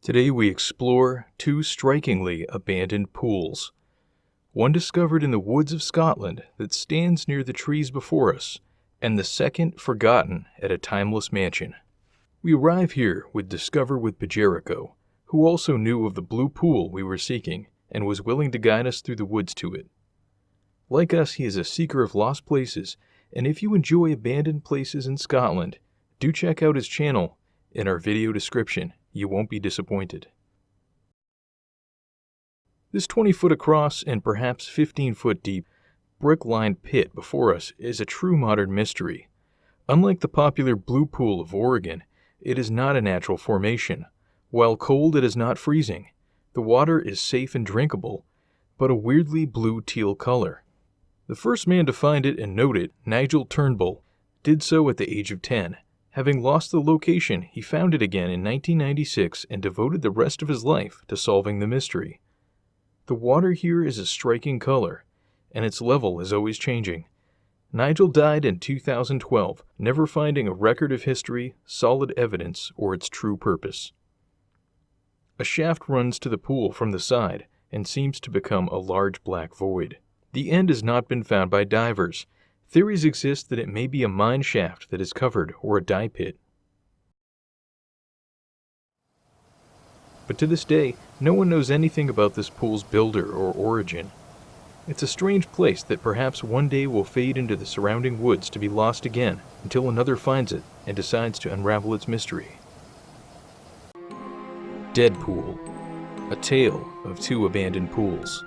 Today we explore two strikingly abandoned pools. One discovered in the woods of Scotland that stands near the trees before us, and the second forgotten at a timeless mansion. We arrive here with Discover with Bajerico, who also knew of the blue pool we were seeking and was willing to guide us through the woods to it. Like us, he is a seeker of lost places, and if you enjoy abandoned places in Scotland, do check out his channel in our video description. You won't be disappointed. This 20-foot across and perhaps 15-foot deep brick-lined pit before us is a true modern mystery. Unlike the popular Blue Pool of Oregon, it is not a natural formation. While cold, it is not freezing. The water is safe and drinkable, but a weirdly blue-teal color. The first man to find it and note it, Nigel Turnbull, did so at the age of 10. Having lost the location, he found it again in 1996 and devoted the rest of his life to solving the mystery. The water here is a striking color, and its level is always changing. Nigel died in 2012, never finding a record of history, solid evidence, or its true purpose. A shaft runs to the pool from the side and seems to become a large black void. The end has not been found by divers. Theories exist that it may be a mine shaft that is covered or a dye pit. But to this day, no one knows anything about this pool's builder or origin. It's a strange place that perhaps one day will fade into the surrounding woods to be lost again until another finds it and decides to unravel its mystery. Dead Pool, a tale of two abandoned pools.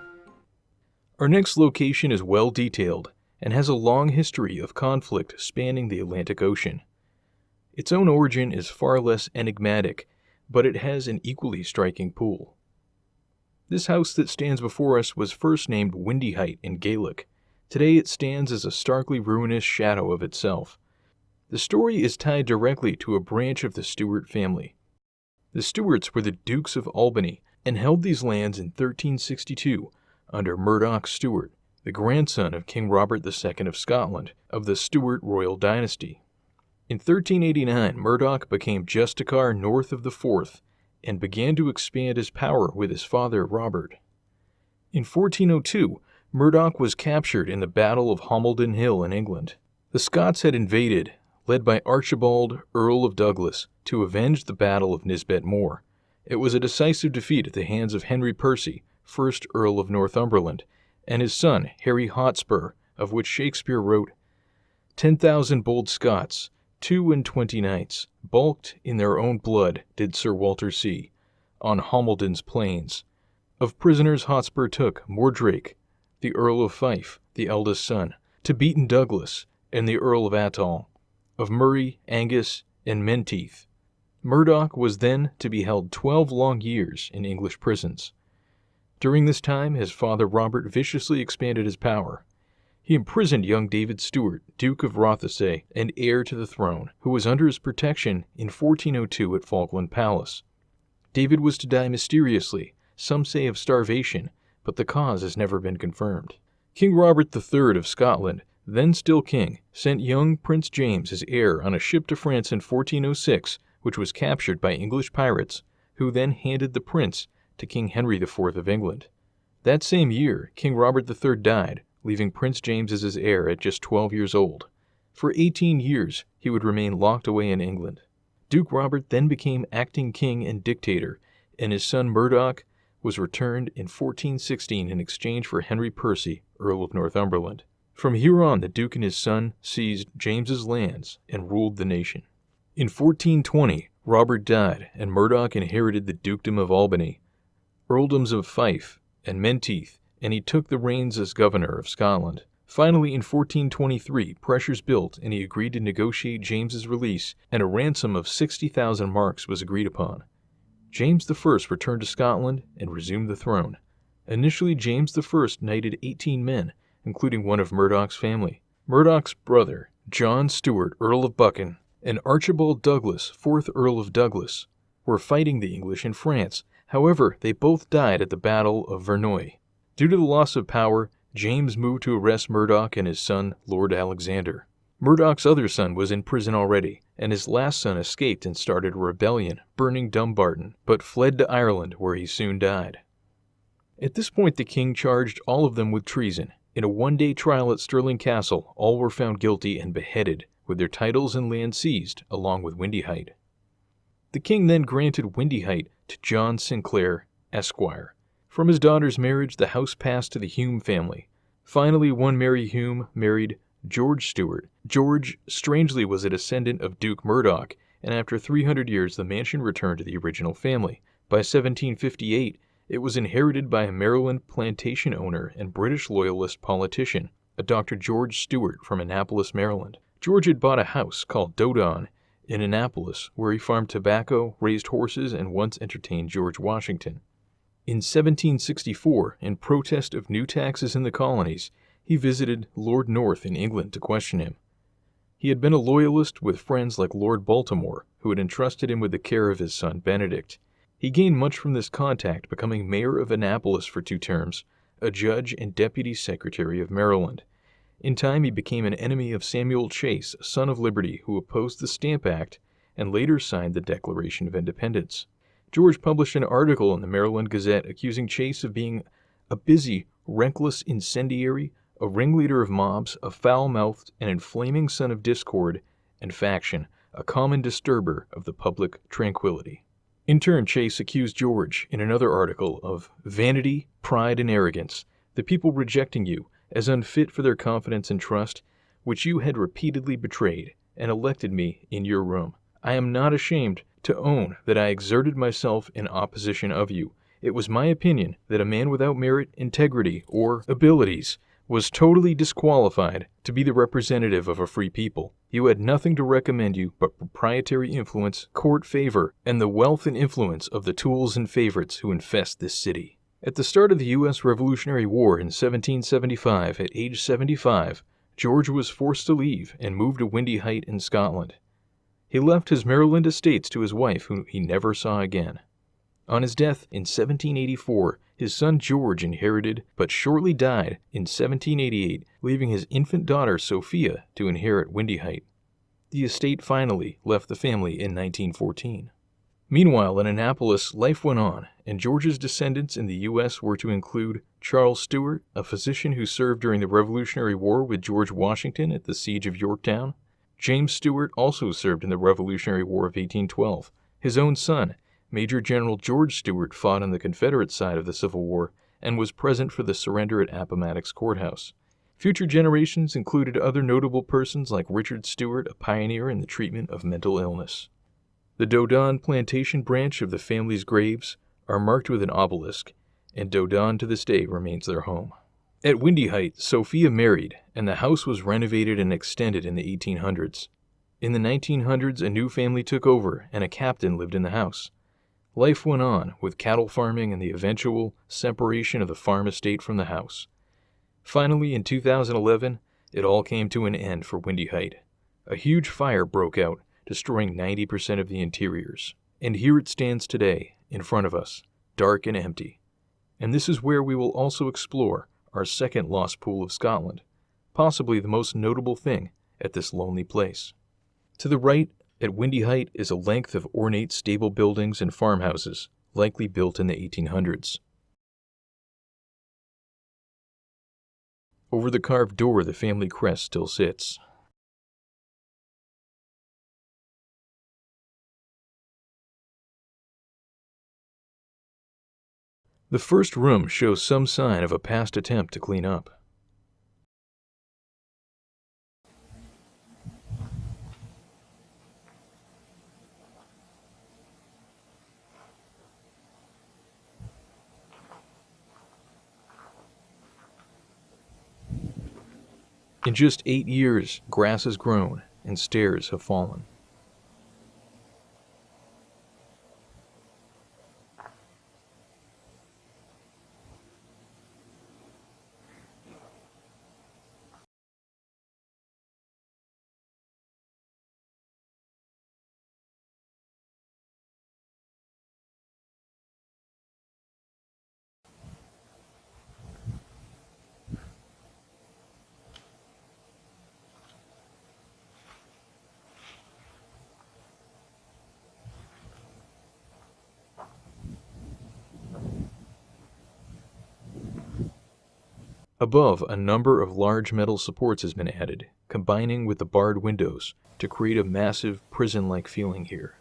Our next location is well detailed and has a long history of conflict spanning the Atlantic Ocean. Its own origin is far less enigmatic, but it has an equally striking pool. This house that stands before us was first named Windy Height in Gaelic. Today it stands as a starkly ruinous shadow of itself. The story is tied directly to a branch of the Stuart family. The Stuarts were the Dukes of Albany and held these lands in 1362 under Murdoch Stuart, the grandson of King Robert II of Scotland of the Stuart royal dynasty. In 1389, Murdoch became Justiciar north of the Forth and began to expand his power with his father Robert. In 1402, Murdoch was captured in the Battle of Homildon Hill in England. The Scots had invaded, led by Archibald, Earl of Douglas, to avenge the Battle of Nisbet Moor. It was a decisive defeat at the hands of Henry Percy, 1st Earl of Northumberland, and his son, Harry Hotspur, of which Shakespeare wrote, 10,000 bold Scots, 22 knights, balked in their own blood did Sir Walter see, on Homildon's plains. Of prisoners Hotspur took Mordrake, the Earl of Fife, the eldest son, to beaten Douglas, and the Earl of Atholl, of Murray, Angus, and Menteith. Murdoch was then to be held 12 long years in English prisons. During this time, his father Robert viciously expanded his power. He imprisoned young David Stuart, Duke of Rothesay and heir to the throne, who was under his protection in 1402 at Falkland Palace. David was to die mysteriously, some say of starvation, but the cause has never been confirmed. King Robert III of Scotland, then still king, sent young Prince James, his heir, on a ship to France in 1406, which was captured by English pirates, who then handed the prince to King Henry IV of England. That same year, King Robert III died, leaving Prince James as his heir at just 12 years old. For 18 years, he would remain locked away in England. Duke Robert then became acting king and dictator, and his son Murdoch was returned in 1416 in exchange for Henry Percy, Earl of Northumberland. From here on, the Duke and his son seized James's lands and ruled the nation. In 1420, Robert died, and Murdoch inherited the Dukedom of Albany, Earldoms of Fife, and Menteith, and he took the reins as governor of Scotland. Finally, in 1423, pressures built, and he agreed to negotiate James's release, and a ransom of 60,000 marks was agreed upon. James I returned to Scotland and resumed the throne. Initially, James I knighted 18 men, including one of Murdoch's family. Murdoch's brother, John Stuart, Earl of Buchan, and Archibald Douglas, 4th Earl of Douglas, were fighting the English in France. However, they both died at the Battle of Verneuil. Due to the loss of power, James moved to arrest Murdoch and his son, Lord Alexander. Murdoch's other son was in prison already, and his last son escaped and started a rebellion, burning Dumbarton, but fled to Ireland, where he soon died. At this point, the king charged all of them with treason. In a one-day trial at Stirling Castle, all were found guilty and beheaded, with their titles and land seized, along with Windyhite. The king then granted Windyhite to John Sinclair, Esquire. From his daughter's marriage, the house passed to the Hume family. Finally, one Mary Hume married George Stuart. George, strangely, was a descendant of Duke Murdoch, and after 300 years the mansion returned to the original family. By 1758, it was inherited by a Maryland plantation owner and British loyalist politician, a Dr. George Stuart from Annapolis, Maryland. George had bought a house called Dodon in Annapolis, where he farmed tobacco, raised horses, and once entertained George Washington. In 1764, in protest of new taxes in the colonies, he visited Lord North in England to question him. He had been a loyalist with friends like Lord Baltimore, who had entrusted him with the care of his son Benedict. He gained much from this contact, becoming mayor of Annapolis for 2 terms, a judge and deputy secretary of Maryland. In time, he became an enemy of Samuel Chase, son of Liberty, who opposed the Stamp Act and later signed the Declaration of Independence. George published an article in the Maryland Gazette accusing Chase of being a busy, reckless incendiary, a ringleader of mobs, a foul-mouthed and inflaming son of discord and faction, a common disturber of the public tranquility. In turn, Chase accused George, in another article, of vanity, pride, and arrogance, the people rejecting you as unfit for their confidence and trust, which you had repeatedly betrayed, and elected me in your room. I am not ashamed to own that I exerted myself in opposition of you. It was my opinion that a man without merit, integrity, or abilities was totally disqualified to be the representative of a free people. You had nothing to recommend you but proprietary influence, court favor, and the wealth and influence of the tools and favorites who infest this city. At the start of the U.S. Revolutionary War in 1775, at age 75, George was forced to leave and moved to Windyhite in Scotland. He left his Maryland estates to his wife, whom he never saw again. On his death in 1784, his son George inherited, but shortly died in 1788, leaving his infant daughter Sophia to inherit Windyhite. The estate finally left the family in 1914. Meanwhile, in Annapolis, life went on, and George's descendants in the U.S. were to include Charles Stuart, a physician who served during the Revolutionary War with George Washington at the Siege of Yorktown. James Stuart also served in the Revolutionary War of 1812. His own son, Major General George Stuart, fought on the Confederate side of the Civil War and was present for the surrender at Appomattox Courthouse. Future generations included other notable persons like Richard Stuart, a pioneer in the treatment of mental illness. The Dodon plantation branch of the family's graves are marked with an obelisk, and Dodon to this day remains their home. At Windyhite, Sophia married, and the house was renovated and extended in the 1800s. In the 1900s, a new family took over, and a captain lived in the house. Life went on, with cattle farming and the eventual separation of the farm estate from the house. Finally, in 2011, it all came to an end for Windyhite. A huge fire broke out, destroying 90% of the interiors. And here it stands today, in front of us, dark and empty. And this is where we will also explore our second lost pool of Scotland, possibly the most notable thing at this lonely place. To the right, at Windyhite, is a length of ornate stable buildings and farmhouses, likely built in the 1800s. Over the carved door, the family crest still sits. The first room shows some sign of a past attempt to clean up. In just 8 years, grass has grown and stairs have fallen. Above, a number of large metal supports has been added, combining with the barred windows to create a massive prison-like feeling here.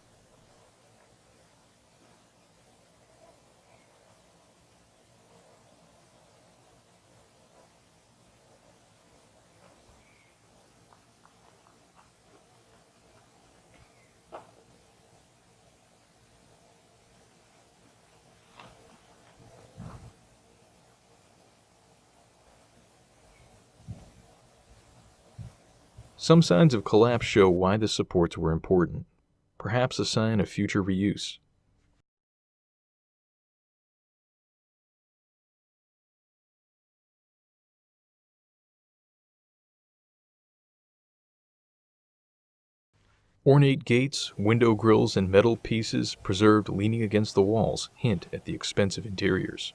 Some signs of collapse show why the supports were important, perhaps a sign of future reuse. Ornate gates, window grills, and metal pieces preserved leaning against the walls hint at the expensive interiors.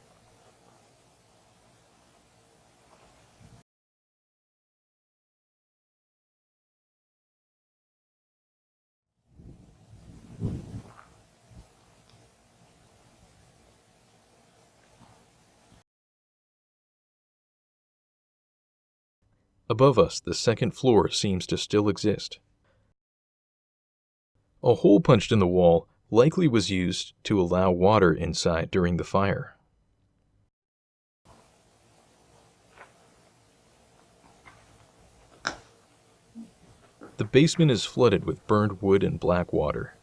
Above us, the second floor seems to still exist. A hole punched in the wall likely was used to allow water inside during the fire. The basement is flooded with burned wood and black water.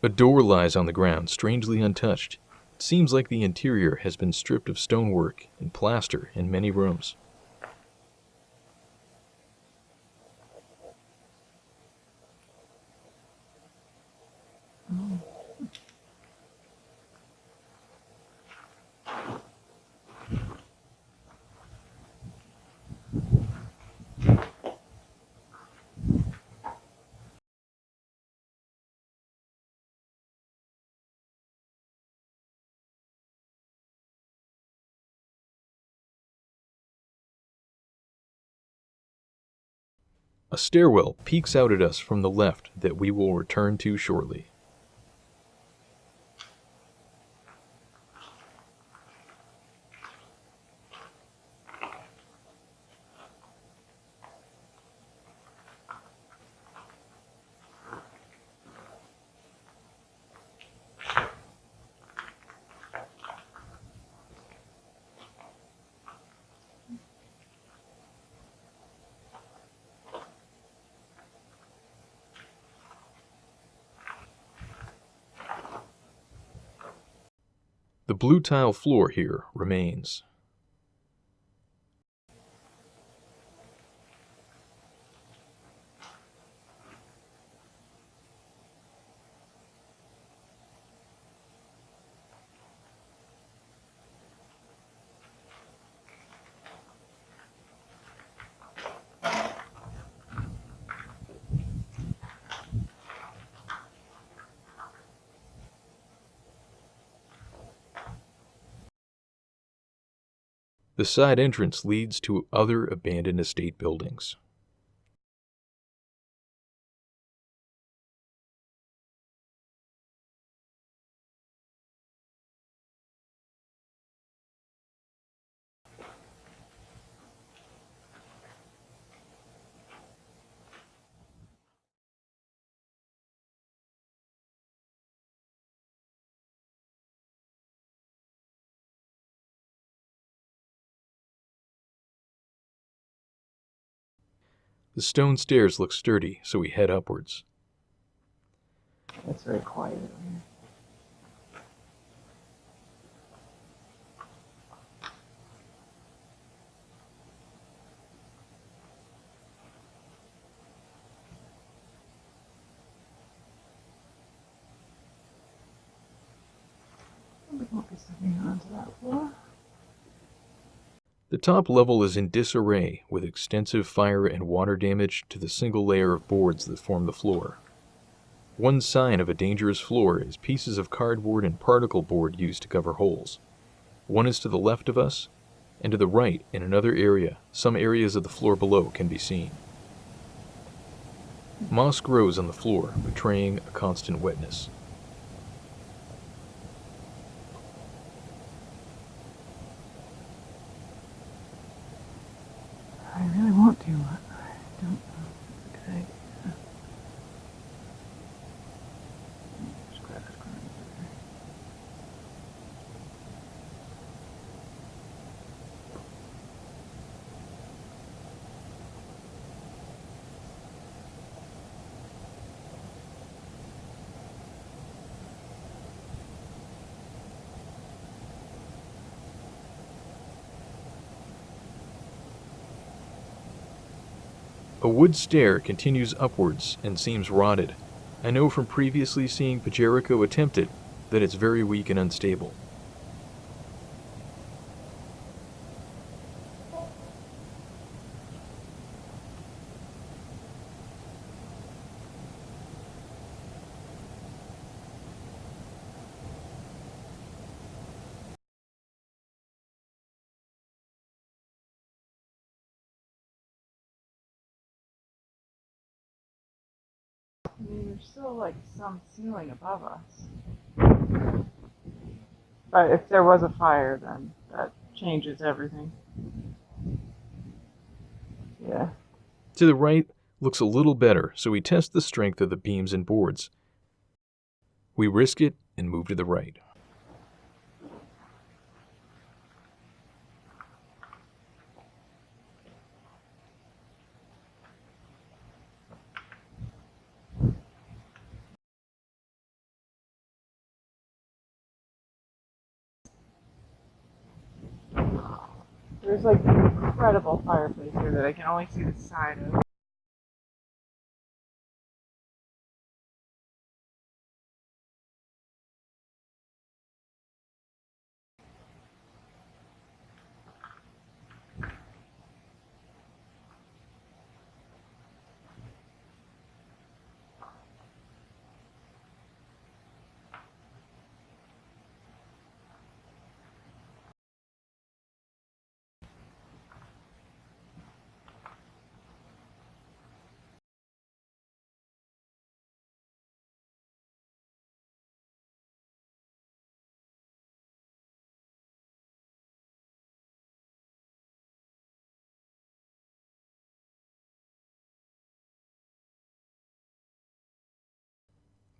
A door lies on the ground, strangely untouched. It seems like the interior has been stripped of stonework and plaster in many rooms. A stairwell peeks out at us from the left that we will return to shortly. The blue tile floor here remains. The side entrance leads to other abandoned estate buildings. The stone stairs look sturdy, so we head upwards. It's very quiet over here. We won't be stepping onto that floor. The top level is in disarray, with extensive fire and water damage to the single layer of boards that form the floor. One sign of a dangerous floor is pieces of cardboard and particle board used to cover holes. One is to the left of us, and to the right, in another area, some areas of the floor below can be seen. Moss grows on the floor, betraying a constant wetness. I really want to, but I don't know if it's a good idea. There's grass growing over there. A wood stair continues upwards and seems rotted. I know from previously seeing Pajerico attempt it that it's very weak and unstable. I mean, there's still like some ceiling above us. But if there was a fire, then that changes everything. Yeah. To the right looks a little better, so we test the strength of the beams and boards. We risk it and move to the right. There's like an incredible fireplace here that I can only see the side of.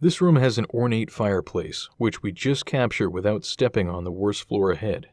This room has an ornate fireplace, which we just capture without stepping on the worst floor ahead.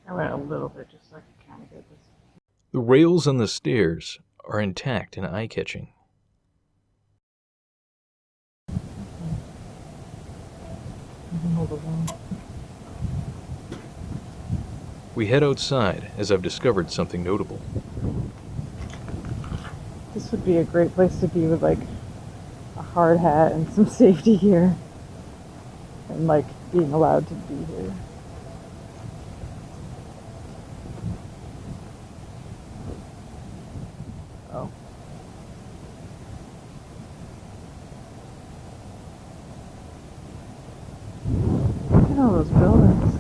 I went a little bit just so I could kind of get this. The rails on the stairs are intact and eye-catching. We head outside as I've discovered something notable. This would be a great place to be with like a hard hat and some safety gear. And like being allowed to be here. Oh. Look at all those buildings.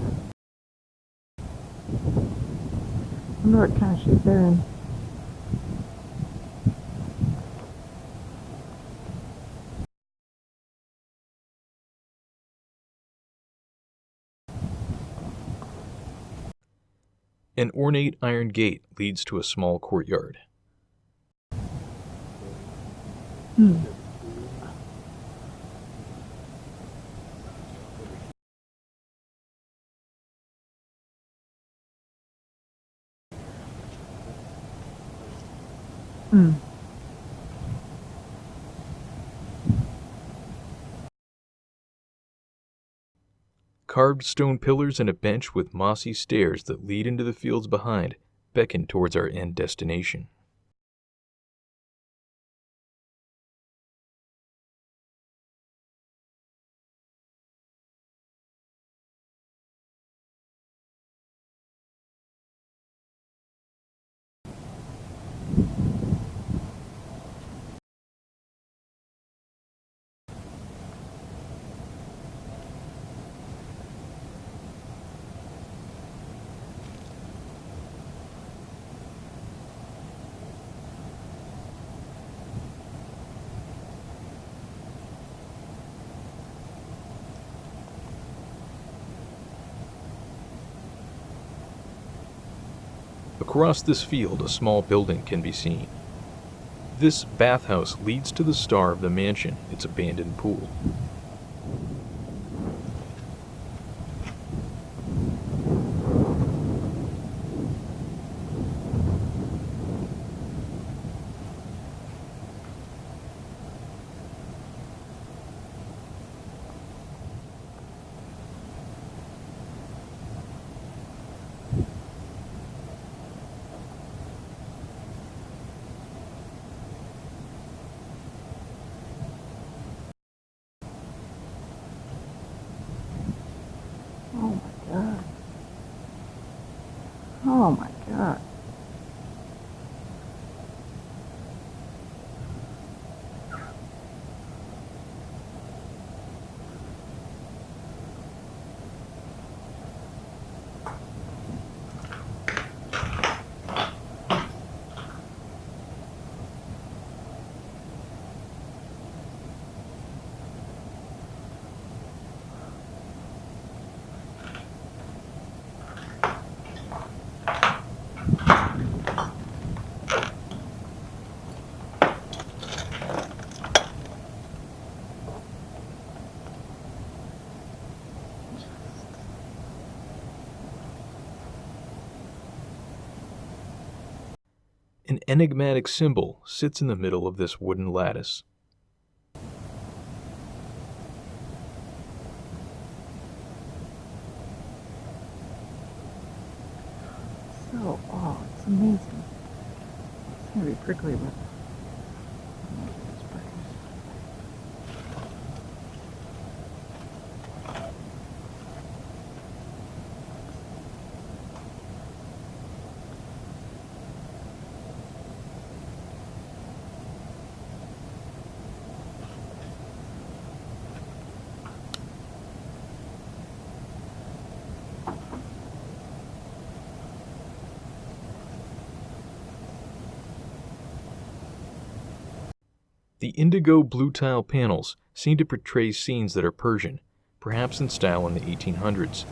I wonder what kind of shape they're in. An ornate iron gate leads to a small courtyard. Hmm. Hmm. Carved stone pillars and a bench with mossy stairs that lead into the fields behind beckon towards our end destination. Across this field, a small building can be seen. This bathhouse leads to the star of the mansion, its abandoned pool. Oh my god. Oh my god. An enigmatic symbol sits in the middle of this wooden lattice. So, oh, it's amazing. It's gonna be prickly, but. The indigo blue tile panels seem to portray scenes that are Persian, perhaps in style in the 1800s.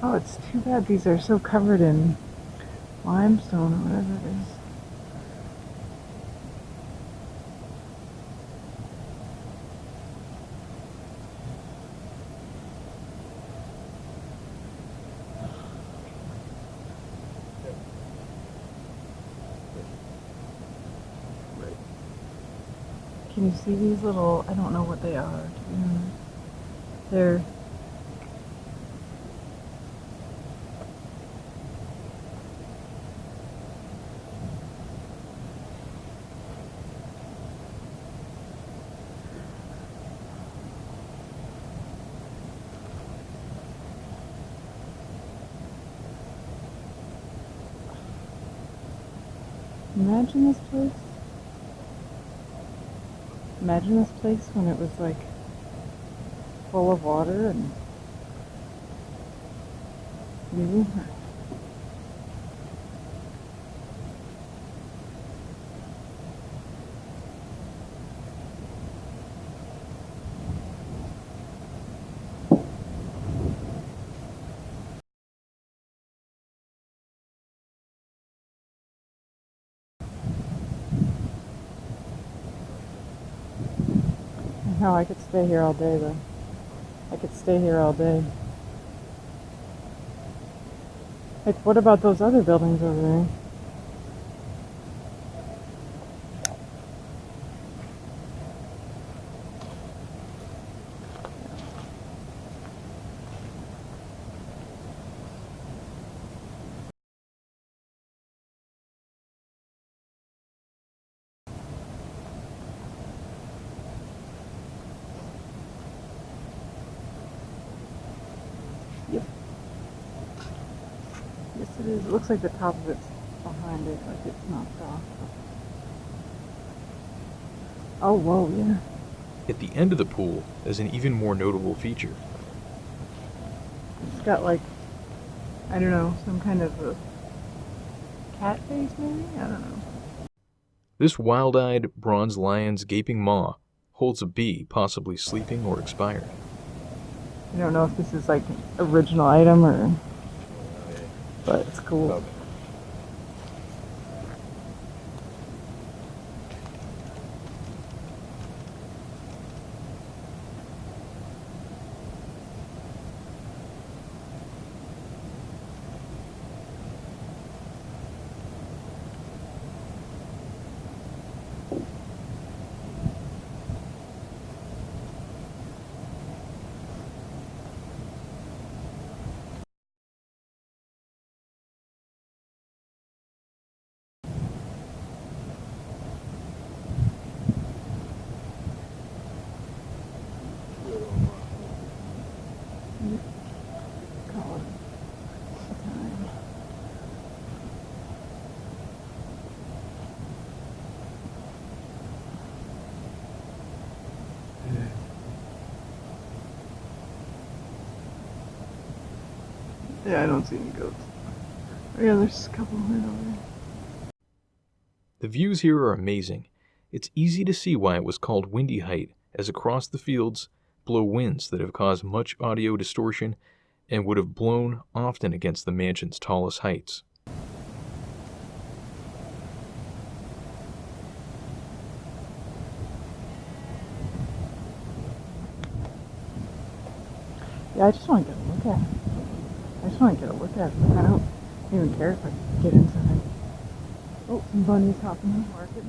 Oh, it's too bad these are so covered in limestone or whatever it is. Can you see these little, I don't know what they are, to be honest. They're, imagine this place. Imagine this place when it was like full of water and new. No, I could stay here all day, though. I could stay here all day. Like, what about those other buildings over there? Yep. Yes, it is. It looks like the top of it's behind it, like it's knocked off. Oh, whoa, yeah. At the end of the pool is an even more notable feature. It's got like, I don't know, some kind of a cat face maybe? I don't know. This wild-eyed bronze lion's gaping maw holds a bee possibly sleeping or expired. I don't know if this is like an original item or, but it's cool. Call it a time. Yeah, I don't see any goats. Oh yeah, there's a couple right over there. The views here are amazing. It's easy to see why it was called Windy Height, as across the fields blow winds that have caused much audio distortion and would have blown often against the mansion's tallest heights. Yeah, I just want to get a look at it. I just want to get a look at it. I don't even care if I get inside. Oh, some bunnies hopping in the market.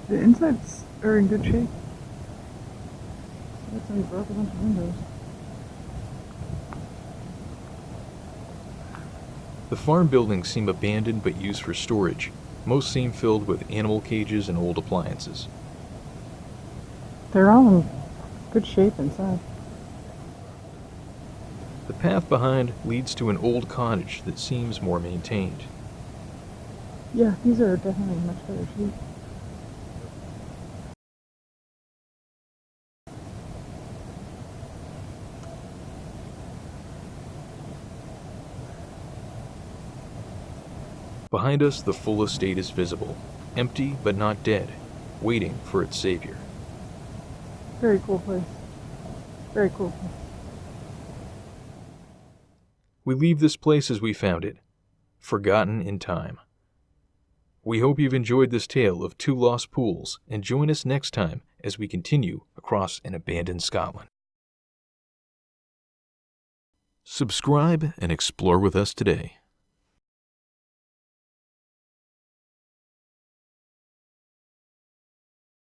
The insides are in good shape. Looks like we broke a bunch of windows. The farm buildings seem abandoned but used for storage. Most seem filled with animal cages and old appliances. They're all in good shape inside. The path behind leads to an old cottage that seems more maintained. Yeah, these are definitely in much better shape. Behind us, the full estate is visible, empty but not dead, waiting for its savior. Very cool place. Very cool place. We leave this place as we found it, forgotten in time. We hope you've enjoyed this tale of two lost pools, and join us next time as we continue across an abandoned Scotland. Subscribe and explore with us today.